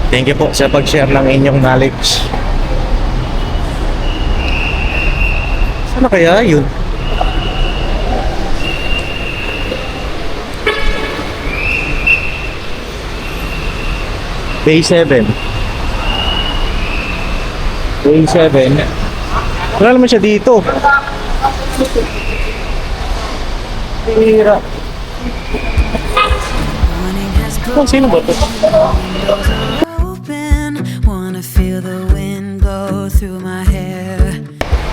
Thank you po sa pag-share ng inyong knowledge. Sana kaya yun? Day 7. Day 7. Wala naman siya dito. Hira. Oh, sino ba ito? Open, wanna feel the wind blow through my hair.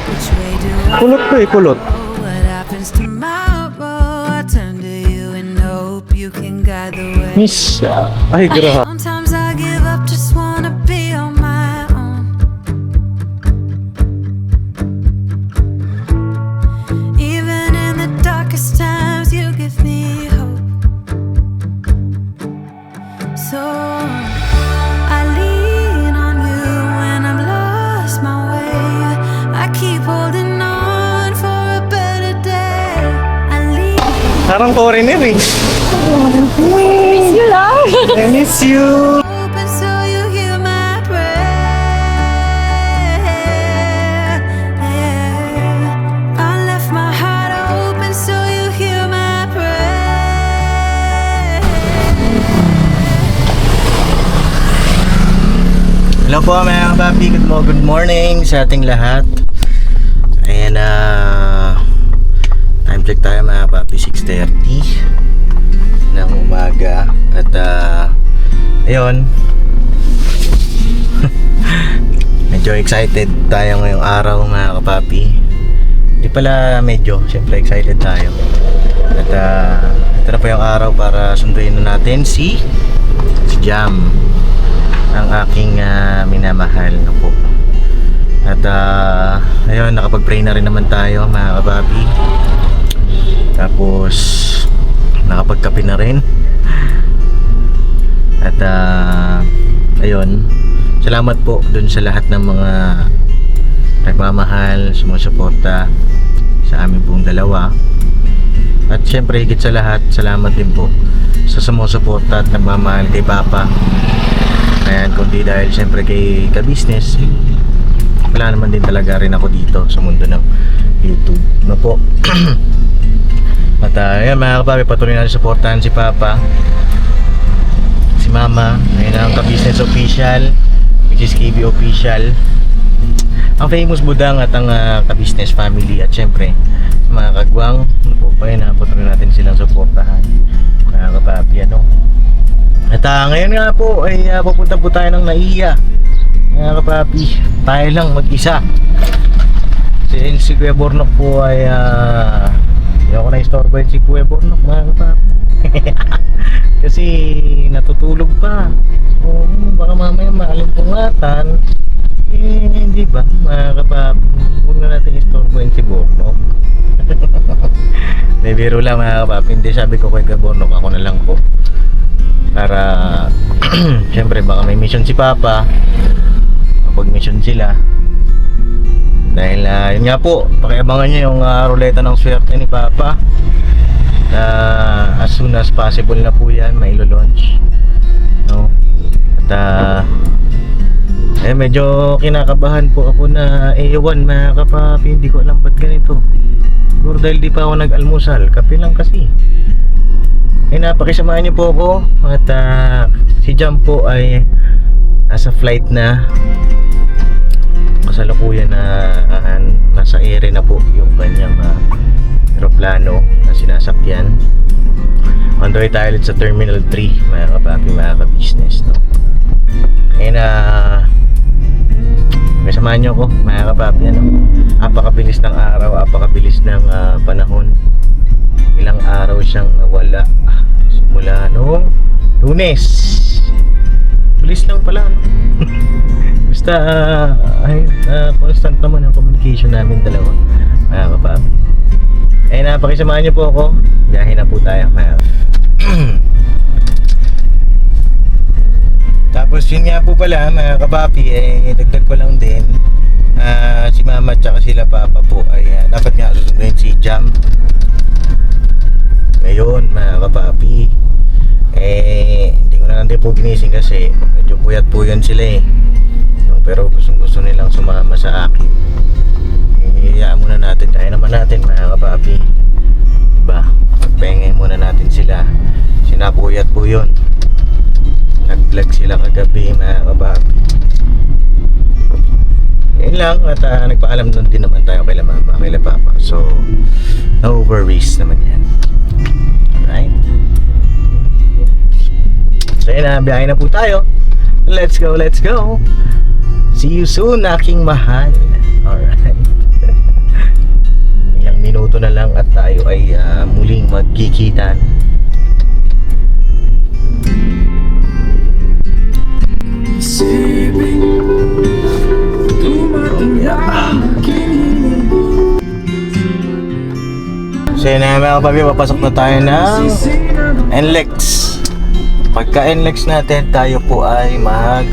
Which way do I Kulot to eh, kulot. go? What happens tomorrow? I turn to you and hope you can guide the way. Miss. Ay, graha. Sometimes I give up, just wanna be on my own. Even in the darkest times, you give me hope. So I lean on you when I've lost my way. I keep holding on for a better day. I lean. Parang foreigner eh. Miss you lang. I miss you. Open so you hear my prayer. I left my heart open so you hear my prayer. Hello po mga kapapi, good morning sa ating lahat. Ayan time check tayo mga kapapi, 6:30 ng umaga. At ayun medyo excited tayo ngayong araw mga kapapi. Hindi pala medyo, siyempre excited tayo. At ito na po yung araw para sunduin na natin si Jam, ang aking minamahal na po. At ayun, nakapag-pray na rin naman tayo mga kababi. Tapos nakapagkape na rin. At ayun, salamat po dun sa lahat ng mga nagmamahal, sumusuporta sa amin pong dalawa. At syempre higit sa lahat, salamat din po sa sumusuporta at nagmamahal kay Papa. Ayan, kundi dahil siyempre kay ka-business, wala naman din talaga rin ako dito sa mundo ng YouTube na po. At ayan mga kapapi, patuloy natin supportahan si Papa, si Mama, ayun ang ka-business official, which is KB official, ang famous budang at ang ka-business family. At siyempre mga kagwang, ano po, ayun, patuloy natin silang supportahan mga kapapi, ano. At ngayon nga po ay pupunta po tayo ng Naiya mga kapapi, tayo lang mag-isa. Si Kuya Bornok po ay hindi ako na-istorbohin si Kuya Bornok mga kapapi. Kasi natutulog pa. So baka mamaya maalimpungatan. Hindi ba mga kapapi, huwag na natin istorbohin si Bornok. May biro lang mga kapapi. Hindi, sabi ko kay Kuya Bornok, ako na lang po, para syempre baka may mission si Papa, kapag mission sila. Dahil yun nga po, pakiabangan nyo yung ruleta ng swerte ni Papa. As soon as possible na po yan mailo-launch, no? At medyo kinakabahan po ako na ewan mga kapapi. Hindi ko alam ba't ganito. Siguro dahil di pa ako nag-almusal, kape lang kasi. Napakisamahan niyo po ako. At si Jam po ay nasa flight na. Kasalukuyan na nasa ere na po yung kanyang aeroplano na sinasakyan. On the way tayo ulit sa Terminal 3 mga kapapi, mga ka-business, no? Ayun may samahan niyo ako mga kapapi, ano? Apakabilis ng araw, apakabilis ng panahon. Ilang araw siyang nawala simula noong Lunes. Bilis lang pala, no? Basta constant naman ang communication namin dalawa mga kapapi. Napakisamahan niyo po ako. Biyahe na po tayo mga Tapos yun nga po pala mga kapapi, dagdag ko lang din, si Mama at saka sila Papa po ay dapat nga susunduin si Jam ngayon mga kapapi. Hindi ko na lang din po ginising kasi medyo puyat po yun sila eh. No, pero gusto nilang sumama sa akin. Iyayaan muna natin, kaya naman natin mga kapapi. Diba? Pagpengay muna natin sila. Sinapuyat po yun. Nag-vlog sila kagabi mga kapapi. Yun lang, at nagpaalam nun din naman tayo kay mama, kay papa. So, no worries naman yan. Alright? So yun na, biyahe na po tayo. Let's go, let's go. See you soon, aking mahal. Alright. Ilang minuto na lang at tayo ay muling magkikitan. So yun na mga kapabi, papasok na tayo ng NLEX. Pagka NLEX natin, tayo po ay mag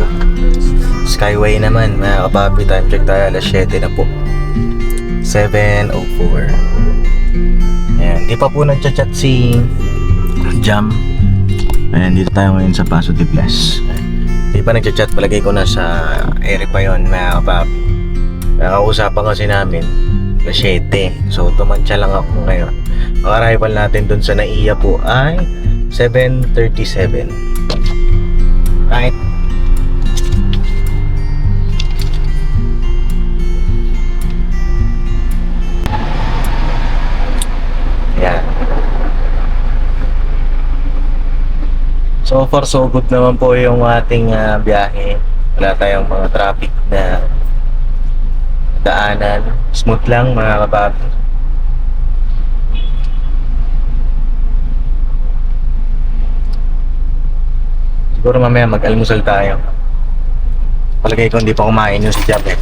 Skyway naman mga kapabi. Time check tayo, alas 7 na po, 7:04. Ayan, di pa po nagchat-chat si Jam. Ayan, dito tayo ngayon sa Paso de Blas. Di pa nagchat-chat, palagay ko na sa ere pa yun mga kapabi. Nakausapan kasi namin alas 7. So tumantya lang ako ngayon. Ang arrival natin dun sa NAIA po ay 7:37. Right? Yan. So far so good naman po yung ating biyahe. Wala tayong mga traffic na daanan. Smooth lang mga kapapi. Siguro mamaya mag-almusal tayo. Palagay ko hindi pa kumain yung si Jab eh.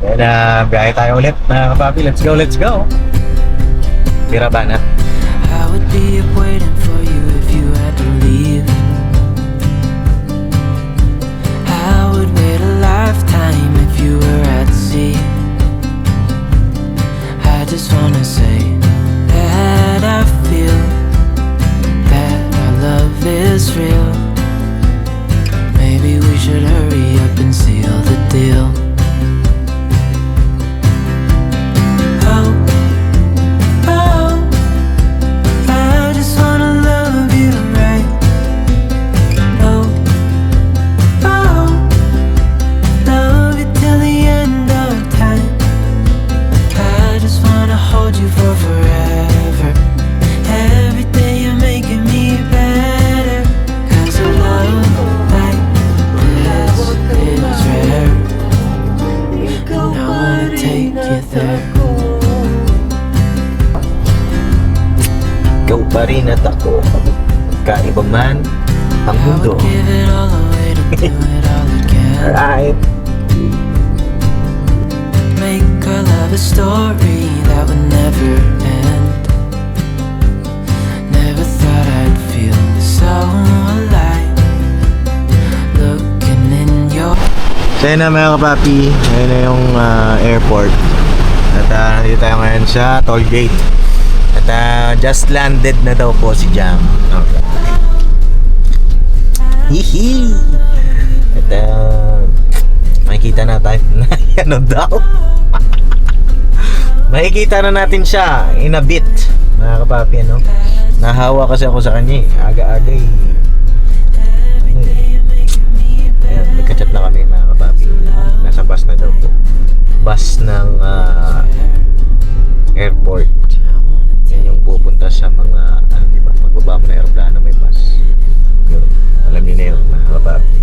Kaya na, biyahe tayo ulit mga kapapi. Let's go, let's go. Tira ba na? I would be up waiting for you if you had to leave. I would wait a lifetime if you were at sea. I just wanna say that I feel that our love is real. Maybe we should hurry up and seal the deal. Oh, oh, I just wanna love you right. Oh, oh, love you till the end of time. I just wanna hold you for forever. Every day you're making me better. 'Cause a love like this is rare. And I wanna take you there. Ikaw pa rin at ako. Magkaiba man ang I mundo. would give it all away to do it all again. Alright. Make our love a story that would never end. Never thought I'd feel so alive. Looking in your So yun na mga kapapi, ngayon na yung airport. At nandito tayo ngayon sa toll gate. At just landed na daw po si Jam. Okay. Hihi! At makikita na tayo. Ano daw? Makikita na natin siya in a bit mga kapapi, ano? Nahawa kasi ako sa kanya eh. Aga-aga eh. Ayan, nagka-chat na kami mga kapapi. Nasa bus na daw po. Bus ng airport. Yan yung pupunta sa mga ano, diba? Pagbaba mo na aeroplano may bus. Yun. Alam niyo na yun mga kapapi.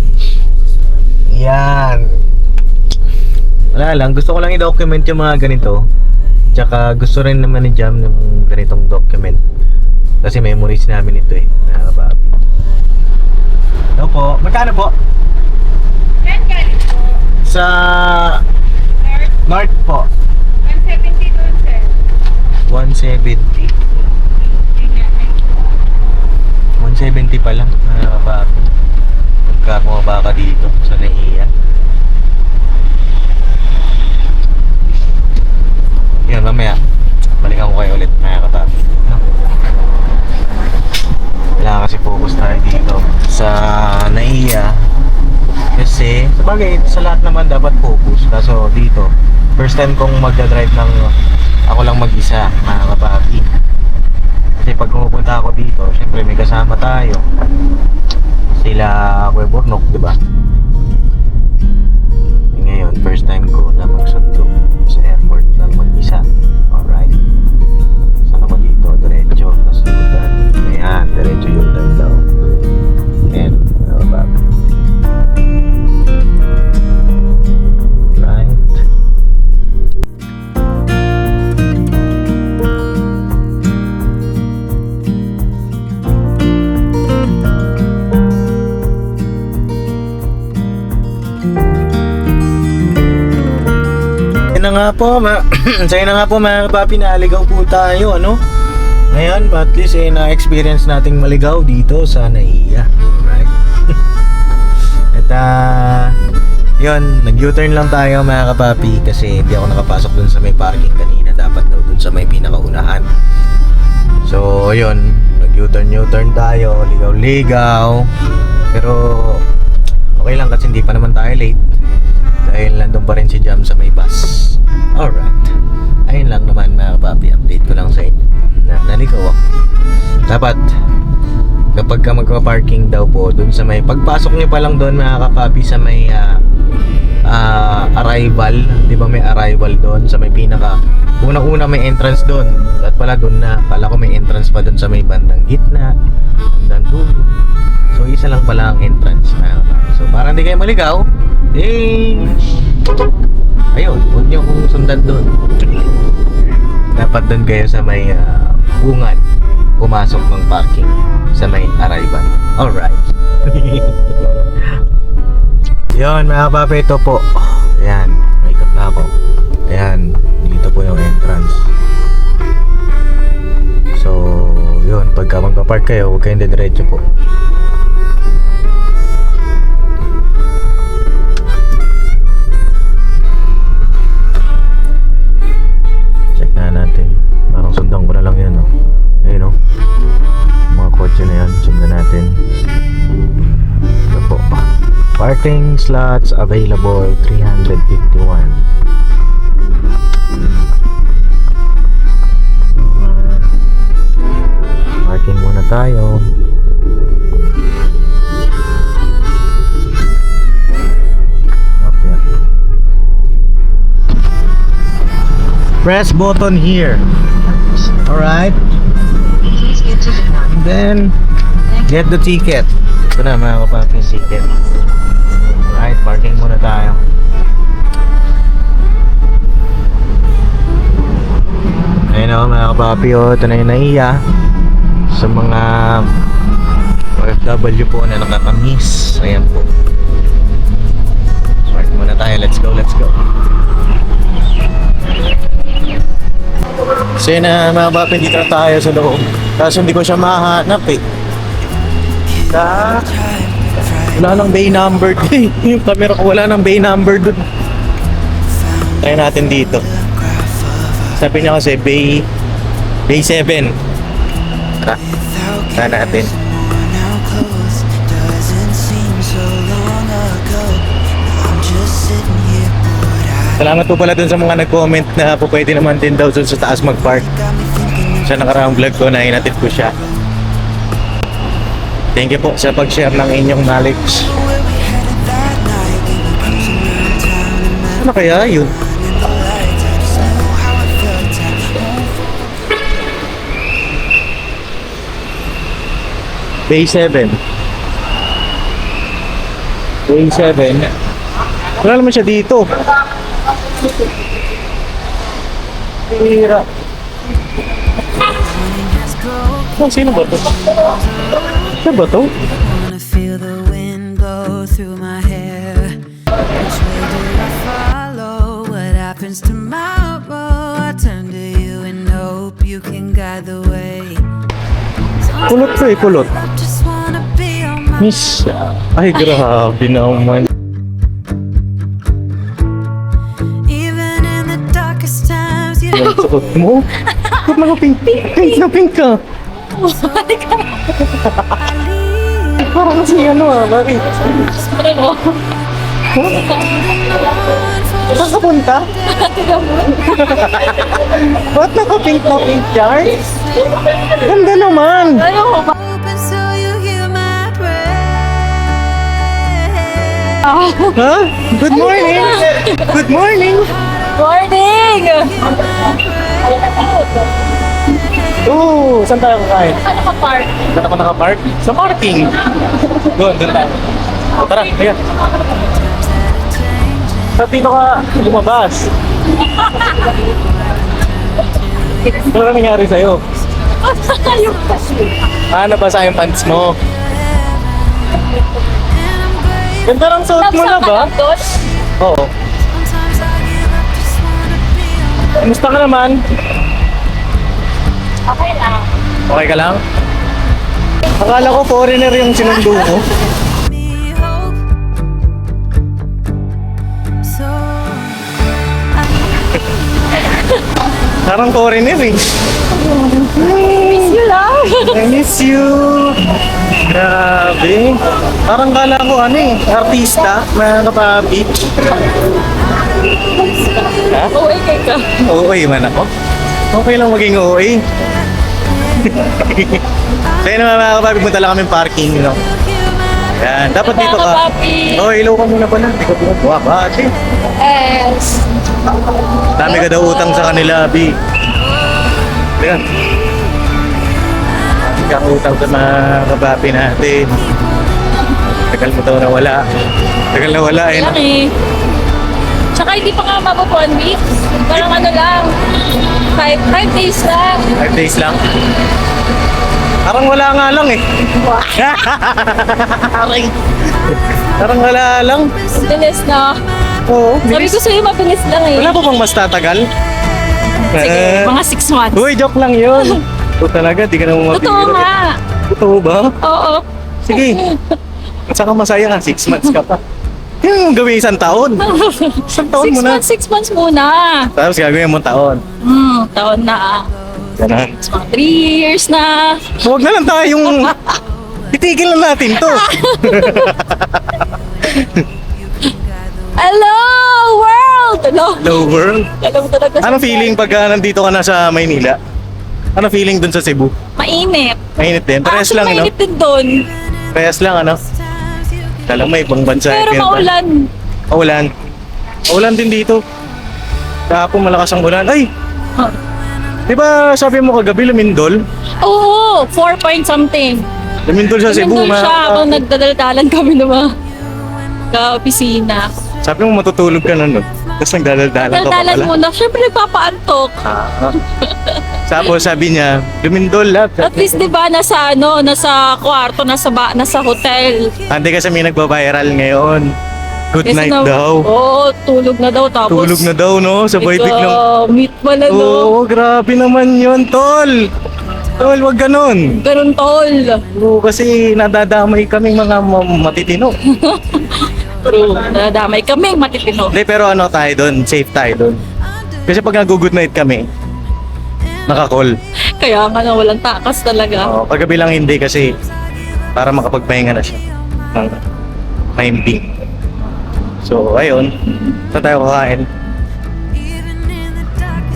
Yan. Wala lang. Gusto ko lang i-document yung mga ganito. Tsaka gusto rin naman ni Jam ng ganitong document. Kasi memories namin ito eh mga kapapi. Ano po? Magkano po? Sa North po. 170 doon, sir. 170. 170 pa lang mga kapapi. Pagka bumaba ka dito sa NAIA. Yun, mamaya balikan ko kayo ulit mga kapapi. No? Kailangan kasi focus tayo dito sa NAIA. Kasi, sabagay, sa lahat naman dapat focus. Kaso dito, first time kong magdadrive ng ako lang mag-isa, mga kapapi. Kasi pag pumupunta ako dito, syempre may kasama tayo. Sila Kuya Burnok, di ba? Ngayon, first time ko na magsundo sa airport ng mag-isa. Alright. Saan ako dito? Diretso. Tapos U-turn. Ayan, diretso U-turn daw. And, kapapi. Right. Ayun na nga po, sa'yo na nga po mga kapapi, naligaw po tayo, ano? Ngayon, at least na-experience nating maligaw dito sa NAIA. Right? At yun, nag-U-turn lang tayo mga kapapi kasi hindi ako nakapasok dun sa may parking kanina. Dapat daw dun sa may pinakaunahan. So, yun, nag-U-turn tayo, ligaw-ligaw. Pero, okay lang kasi hindi pa naman tayo late. Dahil nandun pa rin si Jam sa may bus. Alright. Ayun lang naman mga kapapi, update ko lang sa inyo na naligaw ako. Dapat kapag ka magpa-parking daw po dun sa may pagpasok niyo pa lang doon mga kapapi sa may arrival, di ba may arrival doon sa may pinaka unang-una may entrance doon. At pala doon na, pala ko may entrance pa doon sa may bandang gitna, bandang dulo. So isa lang pala ang entrance mga kapapi. So para hindi kayo maligaw, ayun, huwag niyo kong sundan doon. Dapat doon kayo sa may bungad pumasok ng parking sa may arrival. Alright. Yun mga kapapi, ito po. Ayan, may ikot na ako. Ayan, dito po yung entrance. So, yun, pagka magpa-park kayo, huwag kayong diretso po. Check na natin. Parang sundan ko na lang yan, oh. Ayun, oh. Mga kotse na yan, sundan natin. Ito po. Parking slots available 351. Parking muna tayo. Okay. Press button here. Alright. And then get the ticket. Ito na mga kapapi, ticket. Alright, parking muna tayo. Ayun o mga kapapi, ito na yung NAIA. Sa mga OFW po na nakakamiss. Ayan po. Park muna tayo, let's go, let's go. So yun na mga kapapi, dito na tayo sa loob. Kaso hindi ko siya mahanap eh. Wala nang bay number. Yung camera ko wala nang bay number dun. Try natin dito. Sabi niya kasi bay 7. Tara. Tara natin. Salamat po pala dun sa mga nag-comment na po pwede naman din daw dun sa taas mag-park. Sa nakaraang vlog ko na inatid ko siya. Thank you po sa pag-share ng inyong knowledge. Ano kaya yun? Bay 7. Bay 7. Wala naman siya dito. Hira. Oh, sino ba ito? Sino ba ito? Wanna feel the wind blow through my hair. Which way do I follow? What happens tomorrow? I turn to you and hope you can guide the way. Kulot to eh, kulot. I just wanna be on my Miss, ay grabe naman. even in the darkest times. You Ang suot mo? Ba't naka-pink? Pink na pink ka. Parang si ano bakit? Saan ka punta? Ba't naka-pink na pink Charles? Ganda naman! Open so you hear my prayer. Ha? Good morning! Good morning! Morning! Oo, saan tayo kakain? Ano ka park? Saan ako nakapark? Sa parking! Doon tayo. Tara, ayan. Ba't dito ka lumabas? Ano na nangyari sa'yo? Yung Nabasa yung pants mo. Ganda ng suot mo na ba? doon? Oo. Sometimes I give up, just wanna be on Kamusta ka naman? Okay lang. Okay ka lang? Akala ko foreigner yung sinundo mo. me hope. So I Parang foreigner eh. Miss you lang. I miss you. Grabe. Parang kala ko ano eh, artista, mga kapapi. Ha? OA kay ka. OA man ako. Okay lang maging OA. So yun naman mga kapapi, punta lang kami parking, you know. Yan, dapat dito ka. Papi. Oh, ilaw ka muna pala. Hindi ka buwa ba? Ate. Yes. Dami ka daw utang sa kanila, Abi. Yan. Dami kang utang sa mga kapapi natin. Tagal mo daw nawala. Tagal nawala eh. Lang eh. Tsaka hindi pa nga mabot 1 week. Parang ano lang. 5 days lang. 5 days lang. Parang wala nga lang eh. Parang wala lang. Bilis na. Oo. Sabi ko sa'yo mabilis lang eh. Wala pa bang mas tatagal? Sige, mga 6 months. Uy, joke lang yun. O talaga, di ka naman mapigil. Totoo nga. Totoo ba? Oo. Sige. At saka masaya ka, 6 months ka pa. Yung gawin 1 taon. 1 taon 6 mo na. months, 6 months muna. Tapos gagawin mo taon. Taon na. Ganun. Mga 3 years na. Huwag na lang tayong... Itigil na natin to. Hello, world! Hello. Hello world. Alam talaga. Anong feeling pagka nandito ka na sa Maynila? Anong feeling dun sa Cebu? Mainit. Mainit din. Parehas lang, ano? Mainit din doon. Parehas lang, ano? Talang may ibang bansa. Pero ganyan pa. maulan. Maulan. Maulan din dito. Kahapon malakas ang ulan. Ay! Oh. Di ba sabi mo kagabi lumindol? Oo, 4 point something. Lumindol sa Cebu. Nandun siya habang nagdadaldalan kami ng mga ka-opisina. Sabi mo matutulog ka na nun. Tapos nagdadaldalan ka pa Daldalan pala. muna. Siyempre nagpapaantok. Ah. Tapos sabi niya, lumindol lab. At least 'di ba nasa kwarto, nasa hotel. Hindi kasi may nagba-viral ngayon. Good Kasi night daw. Oo, tulog na daw tapos. Tulog na daw, no? Sabay biglang... Meet pala no. Oo, grabe naman yun, tol. Tol, wag ganun. Ganun tol. Oo, kasi nadadamay kaming mga matitino. True. Nadamay kami, matitino. Hindi, pero ano tayo doon, safe tayo doon. Kasi pag nag-good night kami, naka-call. Kaya nga na walang takas talaga. Oo, paggabi lang hindi kasi para makapagpahinga na siya ng mahimbing. So, ayun. Saan tayo kakain?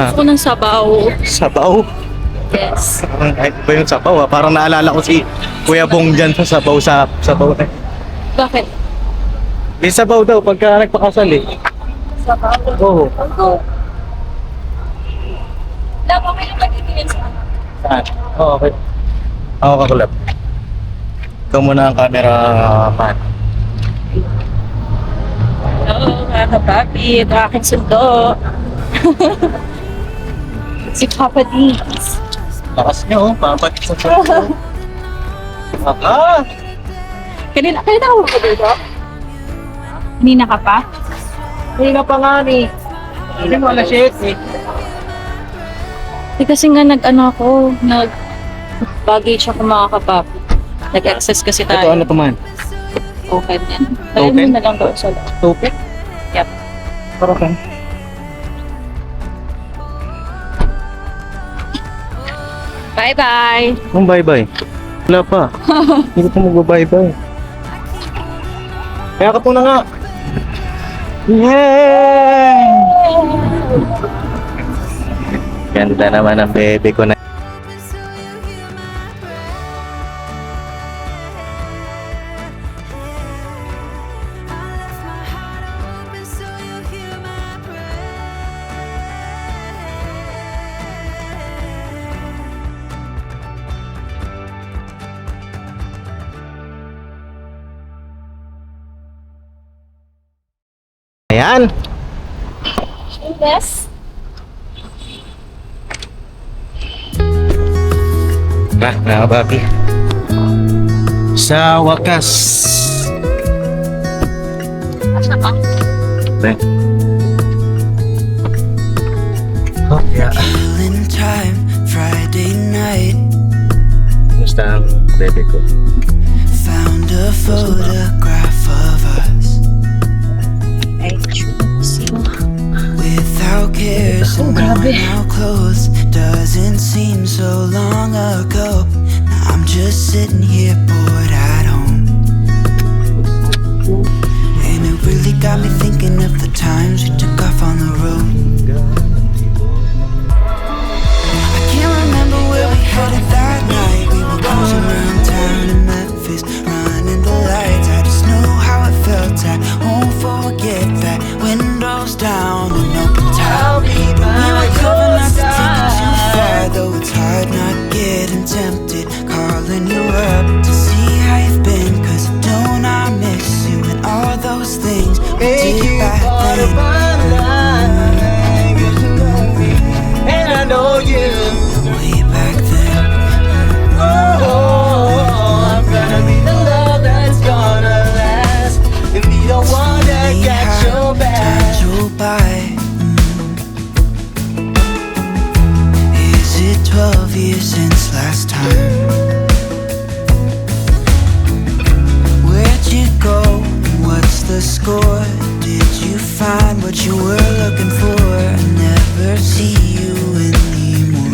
Gusto ko ng sabaw. Sabaw? Yes. Parang kahit ba yung sabaw ah? Parang naalala ko si Kuya Bong dyan sa sabaw na. Bakit? May sabaw daw pagka nagpakasal eh. Sabaw. Oo. Go. Labo, may lang magtitingin sa ano. Saan? Oo, okay. Ako kakulap. Ikaw muna ang camera man. Hello, mga kapapi. Ito aking sundo. Si Papa D's. Lakas niyo, papat sa sabaw. Kanina ka ba dito? Kanina ka pa? Hindi pa nga ni. Hindi mo alas 7 eh. Kasi nga nag-baggage ako mga kapapi. Nag-access kasi Ito tayo. ano pa man? Token yan. Dahil Token? mo na lang doon sa loob. Topic? Yep. Para kan? Bye Bye-bye. Ang bye-bye. Wala pa. Hindi ko pa mag-bye-bye. Kaya ka po na nga. Yay! Ganda naman ang bebe ko na. Ayan. Yes. Mga kababi. Sa wakas. Asa ka? Oh, yeah. Killing time, Friday night. Kumusta ang bebe ko? Found a photograph of us Ay, see mo. without cares and knowing our clothes. Doesn't seem so long ago. Now I'm just sitting here bored at home, and it really got me thinking of the times we took off on the road. I can't remember where we headed that night. We were cruising around town in Memphis, running the lights. I just know how it felt. I won't forget that. Windows down and open top. We were covered not to take it too far, though it's hard not getting tempted. Calling you up to see how you've been, 'cause don't I miss you and all those things we did back then. And I know you. Way back then. I'm gonna be the love that's gonna last. And be the one that See gets how your back. time go by. Is it 12 years since last time? Where'd you go? What's the score? Did you find what you were looking for? I never see you anymore.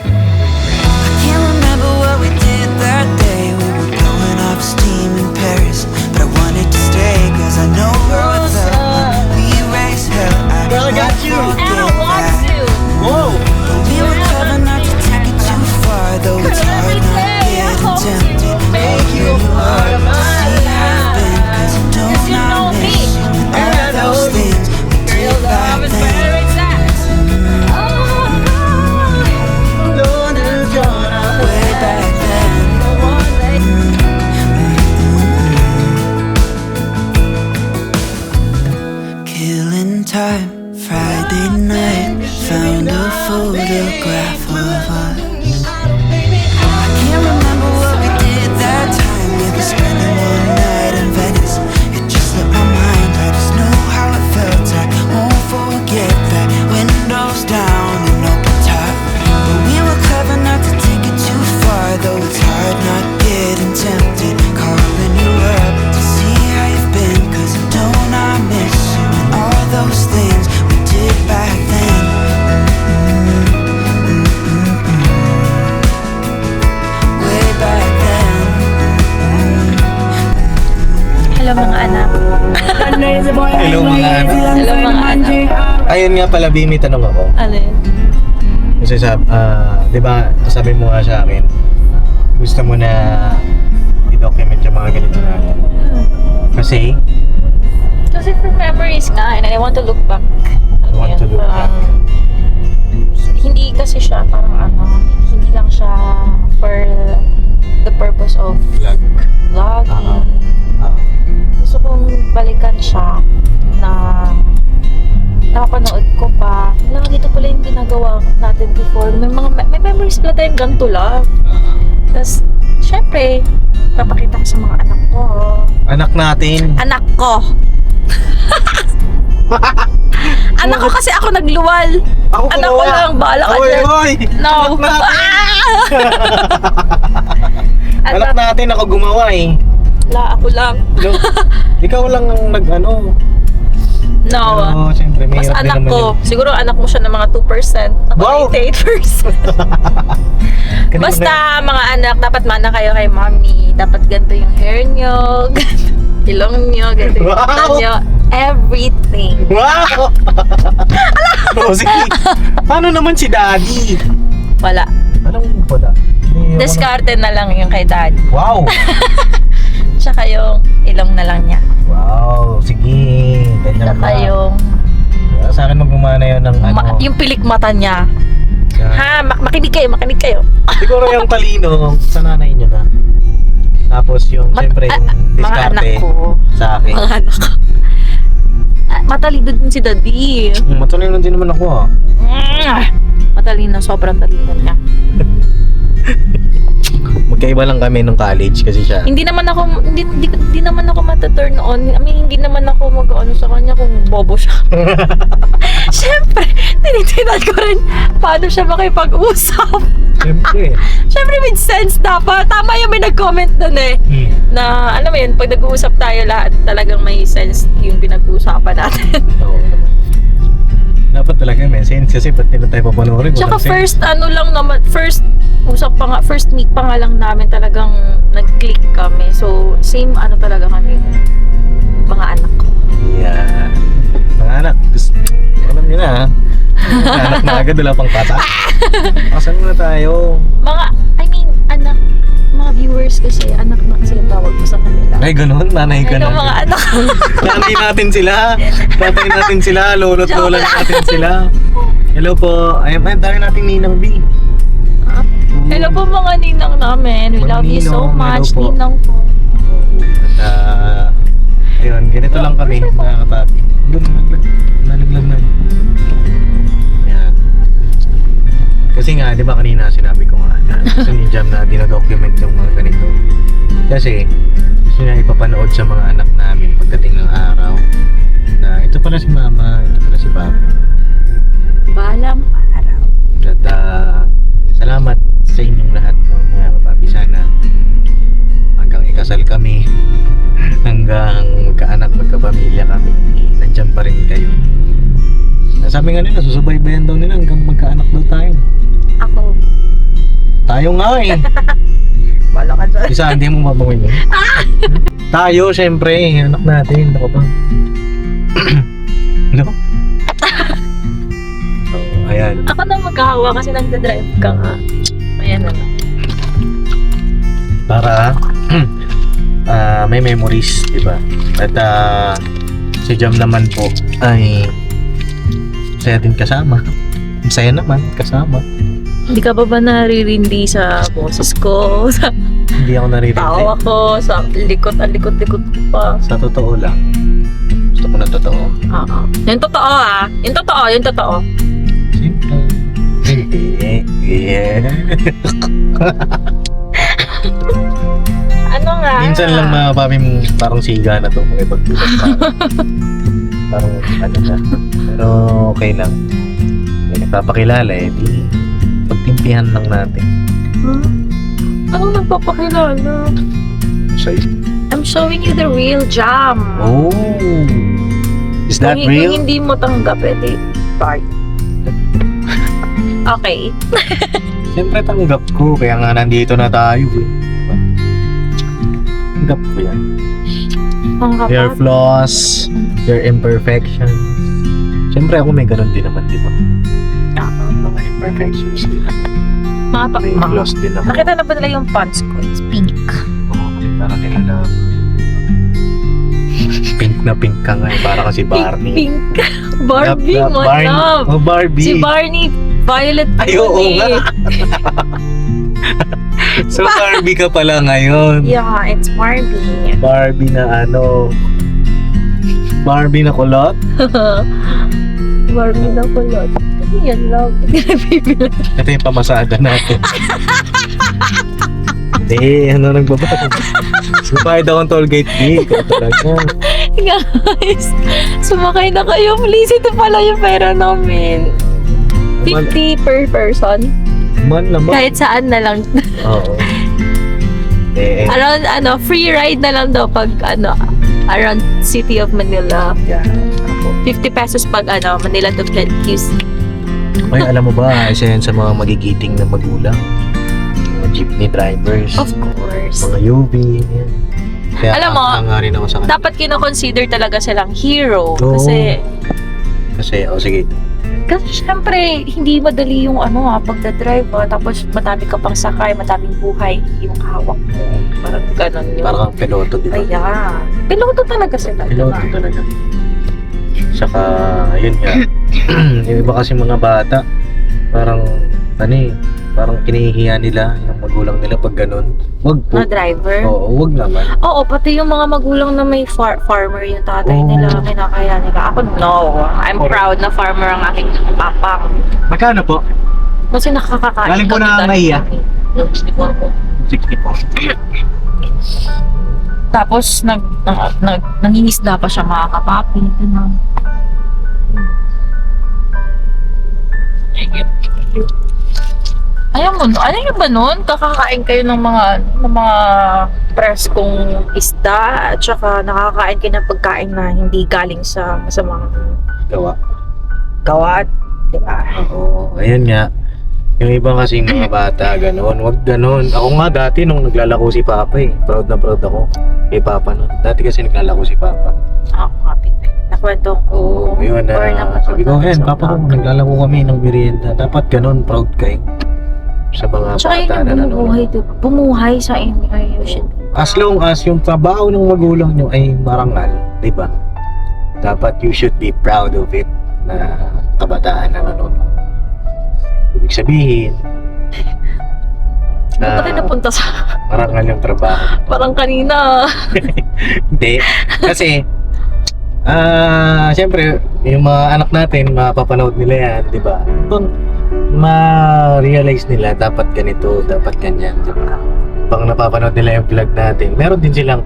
I can't remember what we did that day. We were blowing off steam in Paris, but I wanted to stay 'cause I know how it felt when we raised hell. Girl, I got you. I don't want to. Whoa! We were clever not to take it too far, though it's hard not getting tempted. Make you part of my See how you've been, 'cause I don't you know I miss me. you and all those things we did back then. Way back then. Killing time, Friday night. Found a photograph of us. I can't remember what we did that time. We were spending one night in Venice. It just slipped my mind. I just know how it felt. I won't forget that. Windows down and open top. But we were clever not to take it too far, though it's hard not getting tempted. Calling you up to see how you've been, 'cause don't I miss you and all those things we did back then. Way back then. Hello mga anak. Hello mga anak. Hello mga anak. Ayun nga pala, Bimi, tanong ako. Alin? Kasi di ba, sabi mo nga sa akin, gusto mo na i-document yung mga ganito natin. Kasi, Kasi for memories nga, and I want to look back. Alam mo Want yun, to look parang, hindi kasi siya parang hindi lang siya for the purpose of vlog. vlogging. Gusto kong balikan siya na napanood ko pa. Wala, dito pala yung ginagawa natin before. May memories pala tayong ganito lang. Tapos, syempre, papakita ko sa mga anak ko. Anak natin. Anak ko! Anak ko kasi ako nagluwal. Ako Anak ko lang, bahala ka Oy, dyan. oy! No. Anak natin. Anak Anak, natin, ako gumawa eh. la, ako lang. No, ikaw lang ang nag-ano. No. Pero, siyempre, may Mas hirap din anak naman ko. yun. Siguro anak mo siya ng mga 2%. Ako Wow! 88%. Kanina Basta na- mga anak, dapat mana kayo kay mommy. Dapat ganito yung hair nyo, ilong nyo, ganito yung Wow! mata nyo. Everything. Wow! Oh, sige. Paano naman si daddy? Wala. Anong wala? Hindi ako Diskarte na lang yung kay dad. na- Wow! Tsaka yung ilong na lang niya. Wow, sige. Ganyan Tsaka ba? yung, Sa akin magmamana yun ng ano. yung pilik mata niya. sa- Ha, makinig kayo, makinig kayo. Siguro yung talino sa nanay niyo na. Tapos yung siyempre yung mga anak diskarte ko. sa akin. Mga anak ko. Matalino din si daddy. Matalino din naman ako ah. Matalino, sobrang talino niya. Magkaiba lang kami nung college kasi siya. Hindi naman ako hindi naman ako mata-turn on. I mean, hindi naman ako mag-ano sa kanya kung bobo siya. Siyempre, tinitinan ko rin paano siya makipag-usap. Siyempre. Siyempre, with sense dapat. Tama yung may nag-comment doon eh. Na, alam mo yun, pag nag-uusap tayo lahat, talagang may sense yung pinag-uusapan natin. Oo naman. Dapat talaga may sense kasi ba't nila tayo papanoorin? Tsaka Walang sense. first, ano lang naman, first meet pa nga lang namin talagang nag-click kami. So, same ano talaga kami. Mga anak ko. Yeah. Mga anak, alam niyo na ha. Mga anak na agad, wala pang kata. Asan muna tayo? Mga, I mean, anak, mga viewers kasi, anak na kasi yung tawag ko sa kanila. Ay, ganun, nanay ka Ano na. mga anak ko? Nanay natin sila. Tatay natin sila. Lolo't Joke lola lang. natin sila. Hello po. Ayun, tayo nating Ninang B. Hello po mga ninang namin. We Mga love you so ninong, much, hello po. ninang po. At ayun, ganito lang kami mga kapapi. Doon, nalaglag na. Ayan. Kasi nga, di ba kanina sinabi ko nga na gusto ni Jam na dinadocument yung mga ganito. Kasi gusto niya ipapanood sa mga anak namin pagdating ng araw na ito pala si mama, ito pala si papa. Balang araw. At salamat sa inyong lahat no, mga kapapi. Sana hanggang ikasal kami, hanggang magkaanak, magkapamilya kami, nandiyan pa rin kayo. Sabi nga nila, susubaybayan daw nila hanggang magkaanak daw tayo. Ako. Tayo nga eh. Bala ka dyan. Isa, hindi mo mabawin yun. Tayo, syempre, anak natin. Ako ba? No? So, ayan. Ako na magkahawa kasi nagda-drive ka nga. Ayan na lang. Para may memories, di ba? At si Jam naman po ay masaya din kasama. Masaya naman kasama. Hindi ka ba naririndi sa boses ko? Sa Hindi ako naririnig. tawa ko? Sa likot ko pa? Sa totoo lang. Gusto ko na totoo. Oo. Yung totoo ah. Yung totoo. Simple. Hindi. Yeah. Ano nga? Minsan lang mga papi parang siga na to. Makipag-usap pa. Parang ano na. Pero okay lang. May nagpapakilala eh. Di pagtimpihan lang natin. Huh? Anong nagpapakilala? Sa'yo. I'm showing you the real Jam. Oh! Is that Kung real? hindi mo tanggap, edi bye. Okay. Siyempre tanggap ko. Kaya nga nandito na tayo eh. Diba? Tanggap ko yan. Ang Your kapal. flaws, your imperfections. Siyempre ako may ganun din naman, di ba? Mga imperfections din. May flaws din ako. Nakita na ba nila yung pants ko? It's pink. Oo, nakita na nila na pink na pink ka nga eh. Para kasi Barney. Pink. Barbie, my love. Oh, Barbie. Si Barney, violet Ay, oo yun nga. eh. So Barbie ka pala ngayon. Yeah, it's Barbie. Barbie na ano? Barbie na kulot? Barbie na kulot. Ano yan, love? Pinabibili. Ito yung pamasada natin. Hindi, ano nagbabayad? Sumayad akong toll gate fee. Ikaw talaga. Guys, sumakay na kayo. Please, ito pala yung pera namin. 50 per person. Man naman. Kahit saan na lang. Oo. Eh, Around, free ride na lang daw pag, around City of Manila. yan. Ako. 50 pesos pag Manila to QC. Ay, alam mo ba, isa yan sa mga magigiting na magulang. Mga jeepney drivers, Of course. mga UV, yan. Kaya Alam mo, hanga rin ako sa kanila. Dapat kino-consider talaga silang hero. Oo. Kasi Sige. syempre, hindi madali yung pagdadrive. Tapos madami ka pang sakay, madaming buhay yung hawak mo. Parang ganon yun. Parang kang piloto, di ba? Ayan. Piloto talaga sila. Piloto diba? talaga. Saka, yun nga. Yung iba kasi mga bata, parang, parang kinihiya nila yung magulang nila pag ganun. Wag po. Na driver. Oo, wag naman. Oo, pati yung mga magulang na may farmer yung tatay Oo. nila, kinakaya nila. Ako, no. I'm Correct. proud na farmer ang aking papa. Magkano po? Kasi nakakakain Galing po kami na dahil- Mahiya? 64. Tapos, nangingisda pa siya mga kapapi. Ganun. Ano yung ba nun? Kakakain kayo ng mga preskong isda at saka nakakain kayo ng pagkain na hindi galing sa masamang Gawa. gawat. Diba? Oo, ayun nga. Yung iba kasi mga bata, ganun. Wag ganun. Ako nga dati nung naglalako si Papa proud na proud ako kay Papa nun. Dati kasi naglalako si Papa. Ako nga, Pipe. Nakwento ko. Oo, yun na. Or napanood Sabi ko, sa Papa ko, vlog." naglalako kami ng merienda. Dapat ganun, proud kayo. Sa mga Tsaka yun bata yung na nanonood. bumubuhay, diba? Bumuhay sa inyo. You should As long as yung trabaho ng magulang nyo ay marangal, di ba? Dapat you should be proud of it na kabataan na nanonood. Ibig sabihin, Ba't tayo napunta sa... marangal yung trabaho. Parang kanina. Hindi. Kasi, siyempre, yung mga anak natin, mapapanood nila yan, di ba? Kung ma-realize nila, dapat ganito, dapat ganyan, di ba? Pag napapanood nila yung vlog natin, meron din silang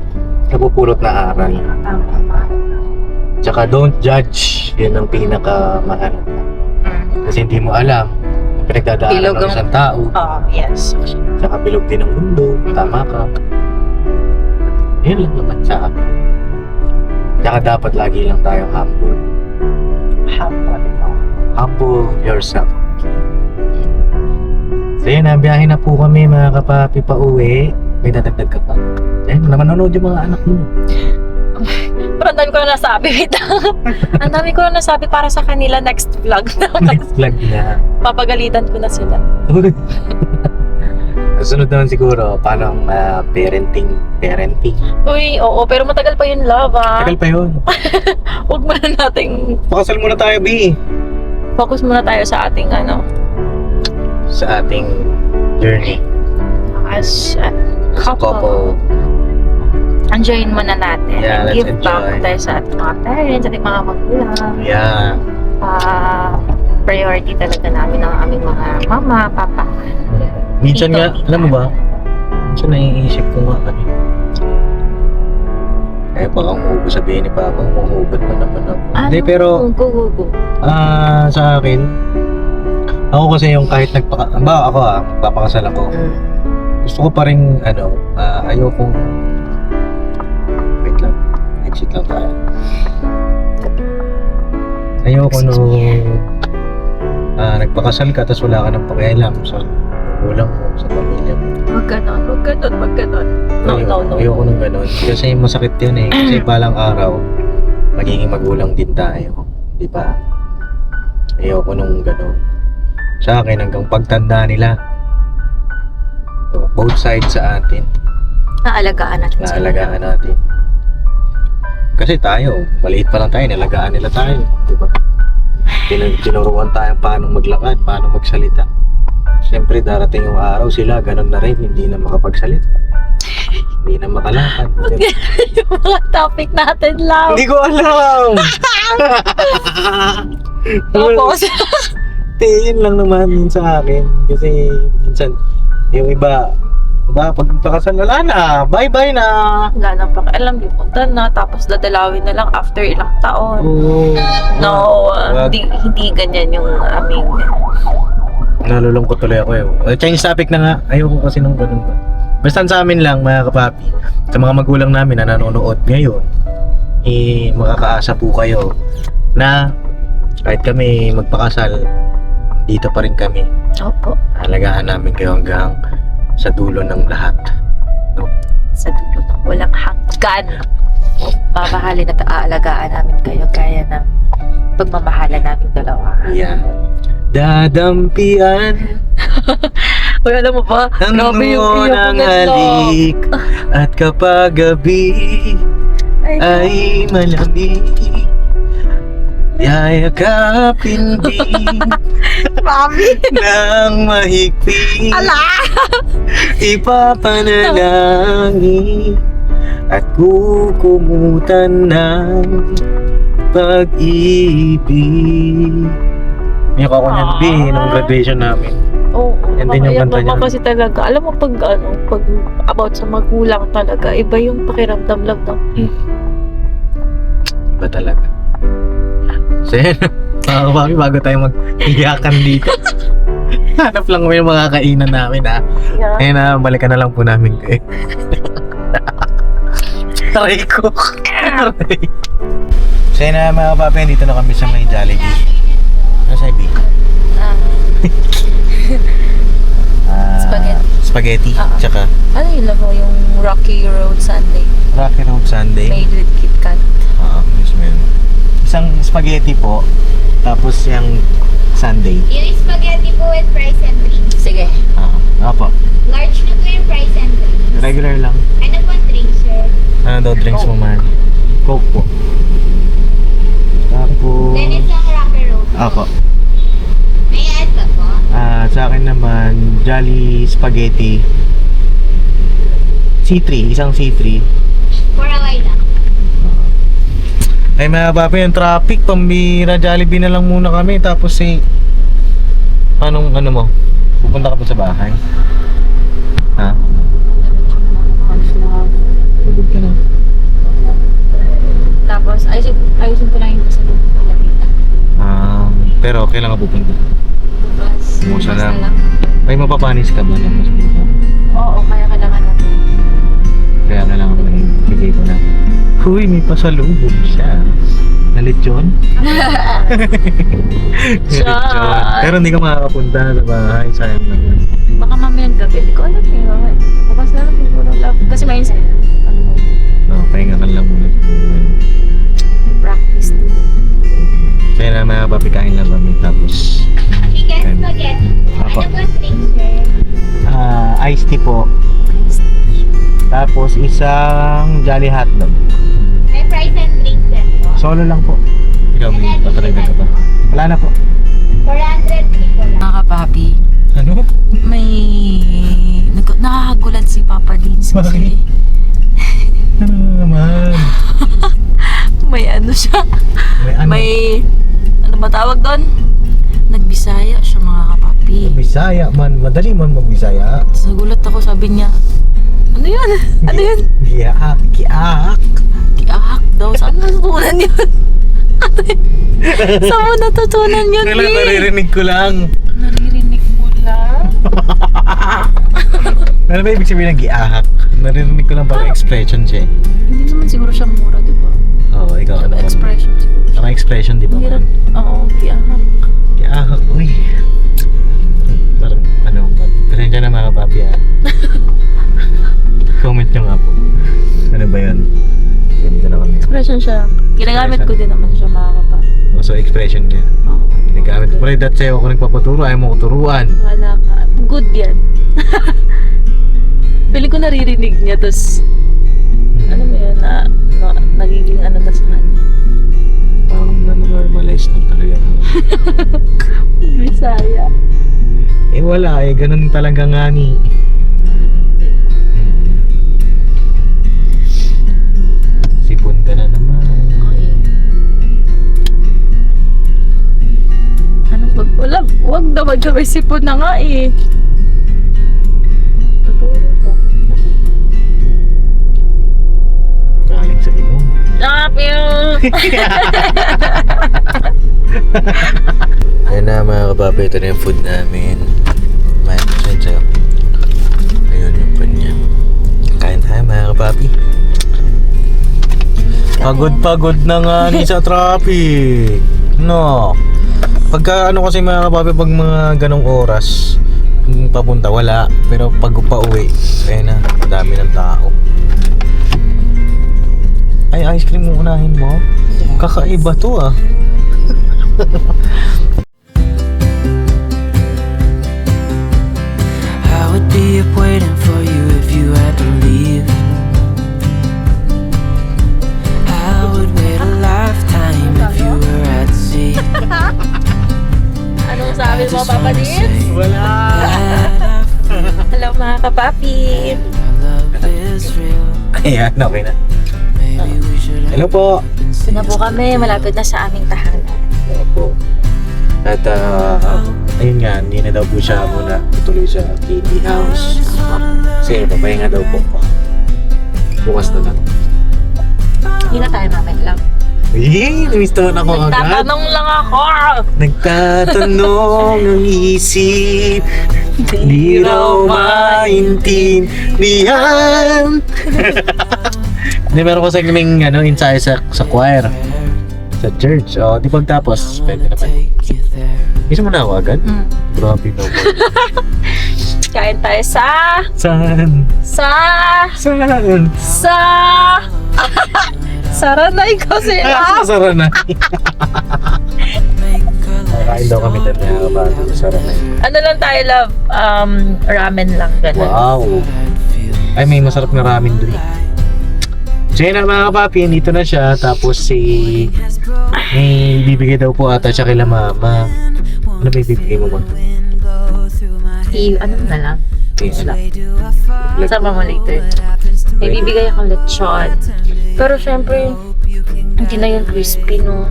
napupulot na aral. Tsaka don't judge, yun ang pinakamahal. Kasi hindi mo alam, pinagdadaanan Bilog ng ang- isang tao, Yes. tsaka bilog din ang mundo, tama ka. Yun lang naman sa akin. Tsaka dapat lagi lang tayong humble. Humble yourself. So yun, biyahe na po kami mga kapapi pa uwi. May dadagdag ka pa. Manonood yung mga anak mo. Pero ang dami ko na nasabi. Wait lang. Ang dami ko na nasabi para sa kanila next vlog na. Next vlog na. Papagalitan ko na sila. Sunod naman siguro, paano ang parenting. Uy, oo. Pero matagal pa yun, love, Tagal pa yun. Huwag muna nating Pakasal muna tayo, B. focus muna tayo sa ating Sa ating journey. as As a couple. Enjoyin muna natin. Yeah, let's Give back enjoy. tayo sa ating mga parents, ating mga magulang. Yeah. Priority talaga namin ang aming mga mama, papa. Minsan Tito, nga, tita. alam mo ba? Minsan naiisip ko nga baka umuubo sabihin ni Papa, umuubat na naman ako. Hindi, pero Go. sa akin, ako kasi yung kahit magpapakasal ako, gusto ko pa rin, ayokong, wait lang, exit lang tayo. Ayoko nung nagpakasal ka tapos wala ka ng pakialam sa magulang mo, sa pamilya mo. Wag ganon. No. Ayoko nung ganun. Kasi masakit yun eh. Kasi balang araw, magiging magulang din tayo. Di ba? Ayoko nung ganun. Sa akin, hanggang pagtanda nila, both sides sa atin, Naalagaan natin sila. naalagaan natin. Kasi tayo, maliit pa lang tayo, nalagaan nila tayo. Di ba? Tinuruan tayo paano maglakad, paano magsalita. Siyempre, darating yung araw sila, ganun na rin, hindi na makapagsalita. Hindi na makalakad. Yung mga topic natin, love. Hindi ko alam! Tapos, Yun lang naman yun sa akin. Kasi minsan, yung iba, pag pakasal wala na, bye-bye na. wala nang pakialam, lipuntan na, tapos dadalawin na lang after ilang taon. Oo. No, Wag. hindi ganyan yung aming... Nalulungkot tuloy ako Change topic na nga. Ayoko kasi nung ganun ba. Basta sa amin lang, mga kapapi, sa mga magulang namin na nanonood ngayon, makakaasa po kayo na kahit kami magpakasal, dito pa rin kami. Opo. Alagaan namin kayo hanggang sa dulo ng lahat. Sa dulo ng walang hanggan. Mamahalin at aalagaan namin kayo gaya ng pagmamahalan namin dalawa. Yan. Dadampian Uy, alam mo ba? ang Grabe yung noon iyak ko ng ganda. halik, at kapag gabi ay malamig, yayakapin din Mami! ng mahigpit. Ala! Ipapanalangin at kukumutan ng pag-ibig. Yung ako niyan, B, nung graduation namin. Oo. Yan din yung kanta niya. Kasi talaga, alam mo pag about sa magulang talaga, iba yung pakiramdam lang ng Ba talaga? So yun, mga kapami, bago tayo mag-iyakan dito. Hanap lang mo yung mga kainan namin, ha. Yeah. Ayun na, balikan na lang po namin kayo. Aray ko. Aray. So yun na, mga kapami, dito na kami sa may Jollibee. Ano sa B? Spaghetti. Spaghetti. Tsaka Ano yun lang mo, yung Rocky Road Sundae Rocky Road Sundae. made with KitKat. Yes, ma'am. Isang spaghetti po, tapos yung sundae. Yung spaghetti po with fries and drinks. Sige. Opo. Large na po yung fries and drinks. Regular lang. Ano po ang drinks, sir? Ano daw drinks mo, man? Coke po. Tapos... Then isang Rocky Road po. Opo. May add pa po? Sa akin naman, Jolly Spaghetti. C3, isang C3. For a while lang. Ay mga papi, yung traffic, pambira, Jollibee na lang muna kami. Tapos anong ano mo? Pupunta ka pa sa bahay? Ha? Pagod ka na. Tapos, ayusin ko lang yung pasalubong ko Lavita. Pero okay lang ka pupunta. Bukas. Bukas bukas lang. na lang. Ay, mapapanis ka ba na mas pupunta? Oo, kaya kailangan natin. Kaya na lang bigay ko na. Huy, may pasalubong siya. Na lechon? Siya. Lechon. Pero hindi ka makakapunta sa bahay. Sayang naman. Baka mamayang gabi. Hindi ko alam eh. Bukas na lang siguro love. Kasi may No, pahinga ka lang muna. practice din. Kaya na mga papikain lang kami. Tapos, Chicken spaghetti po. Apo. Ano po ang drinks, sir? iced tea po. Tapos, isang Jolly Hotdog. May fries and drinks din po. Solo lang po. Ikaw, may patrigda ka pa. Wala na po. 400 po lang. Mga kapapi, Ano? may nakakagulat si Papa Dins Bakit? kasi Ano naman? may ano siya. May ano? Ano ba tawag doon? Nagbisaya siya mga kapapi. Bisaya man. Madali man magbisaya. Tapos nagulat ako, sabi niya, ano yun? Ano yun? Giyak. Giyak. Kiahak daw. Saan natutunan yun? Ano yun? Saan mo natutunan yun, Kailan Lee? naririnig ko lang. Naririnig mo lang? Ano ba ibig sabihin ng giahak? Naririnig ko lang parang expression siya eh. Hindi naman siguro siya mura, di ba? Oo, ikaw Sabi ano man? expression siguro siya. Parang expression, di ba? Hirap. Oo, kiahak. Giahak, uy. Parang ano, pasensya na mga papi ah. Comment nyo nga po. Ano ba yun? Ganito na kami. Expression siya. Ginagamit ko din naman siya mga kapapi. Oh, so expression niya. Oo. Ginagamit ko. Pero dahil sa'yo ako nagpapaturo, ayaw mo ko turuan. Wala ka. Good yan. Pili ko naririnig niya, tapos ano mo yun, nagiging ano na sa kanya. Parang na-normalize na talaga. Bisaya. Eh wala eh, ganun talaga nga ni. Sipon ka na naman. Okay. Anong wag naman kami sipon na nga eh. Tuturo ko. Galing sa ilong. Stop you! Ayan na mga kababe, ito na yung food namin. May pasensya. Ayun yung kanya. Kain tayo mga kababe. Pagod na nga ni sa traffic. No. Pagka ano kasi mga kapapi, pag mga ganong oras, papunta wala. Pero pag pauwi, ayun na, madami ng tao. Ay, ice cream mo unahin mo? Kakaiba to ah. I would be up waiting for you if you had to leave. I would wait a lifetime if you were at sea. Anong sabi mo, Papa Nils? Wala. Hello mga kapapi. Love is real. Ayan, okay na. Maybe we should Hello po. Ito na po kami, malapit na sa aming tahanan. Hello po. At ayun nga, hindi na daw po siya muna tutuloy sa KD House. Kasi papahinga daw po. Bukas na lang. Hindi na tayo mamaya lang. Yay! Namisto na ako agad. Tatanong lang ako! Nagtatanong ng isip, di raw maintindihan. Hindi, meron ko sa kaming ensayo sa choir. Sa church. O, di pagtapos, pwede naman. take you there. Isa mo na ako agad? Grabe na po. Kain tayo sa... Saan? Saan? Saranay ko sila! Sara na. Make a Kain daw kami na bago. Sara na. Ano lang tayo, love? Ramen lang, ganun. Wow. Ay, may masarap na ramen dun. So yun na mga kapapi, dito na siya. Tapos may bibigay daw po ata siya kila mama. Ano may bibigay mo ba? Ano na lang? Wala. Like, Sama mo later. May bibigay akong lechon. Pero syempre, hindi na yung crispy, no?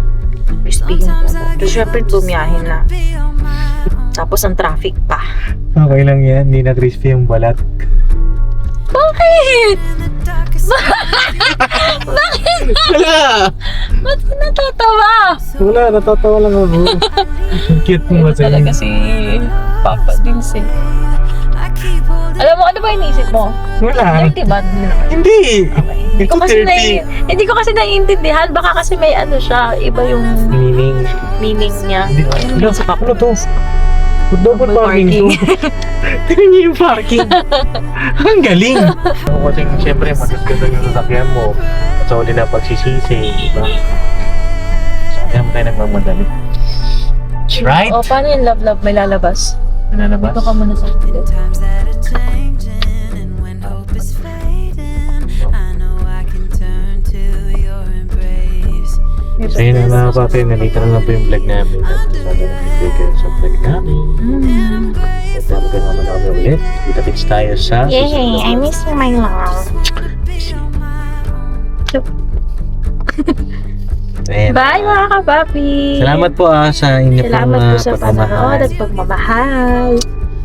Crispy yung puno. Pero syempre, bumiyahin na. Tapos ang traffic pa. okay lang yan, hindi na crispy yung balat. Bakit? Bakit? Wala! Ba't ka natatawa? Wala, natatawa lang ako. Ang cute mo Ito kasi. talaga si Papa Vince eh. Alam mo, ano ba iniisip mo? Wala. 30 ba? Hindi! Hindi ko Ito kasi 30. hindi ko kasi naiintindihan. Baka kasi may ano siya, iba yung meaning niya. Ano to? Double parking to. Tingnan niyo yung parking. Ang galing. Ako kasi siyempre magasgasan yung sasakyan mo. So hindi na pagsisisi, diba? So kaya mo tayo nagmamadali. Right? O, paano yung love? May lalabas? Nananabas? Dito ka muna sa akin. times that are changing, and when hope is fading, I know I can turn to your embrace. So yun na mga papi, nandito na lang po yung vlog namin. At sana nag-enjoy kayo sa vlog namin. At magkasama na kami ulit. Kita-kits tayo sa Yay! I miss you, my love. Ayan. Bye mga kapapi! Salamat po sa inyo pong Salamat po sa panonood pagmamahal. at pagmamahal.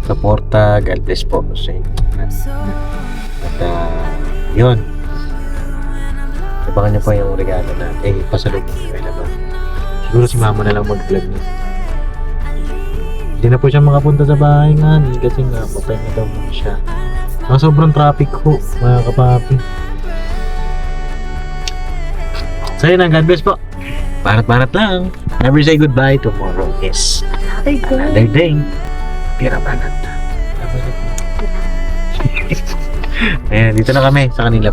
Suporta, God bless po sa inyo. At yun. Abangan niyo po yung regalo na pasalubong kayo naman. Siguro si mama na lang mag-vlog niya. Hindi na po siya makapunta sa bahay nga kasi nga papahinga daw muna siya. Sobrang traffic ho, mga kapapi. So yun na, God bless po. Barat-barat lang. Never say goodbye. Tomorrow is another day. Pira banat. Ayan, dito na kami sa kanila.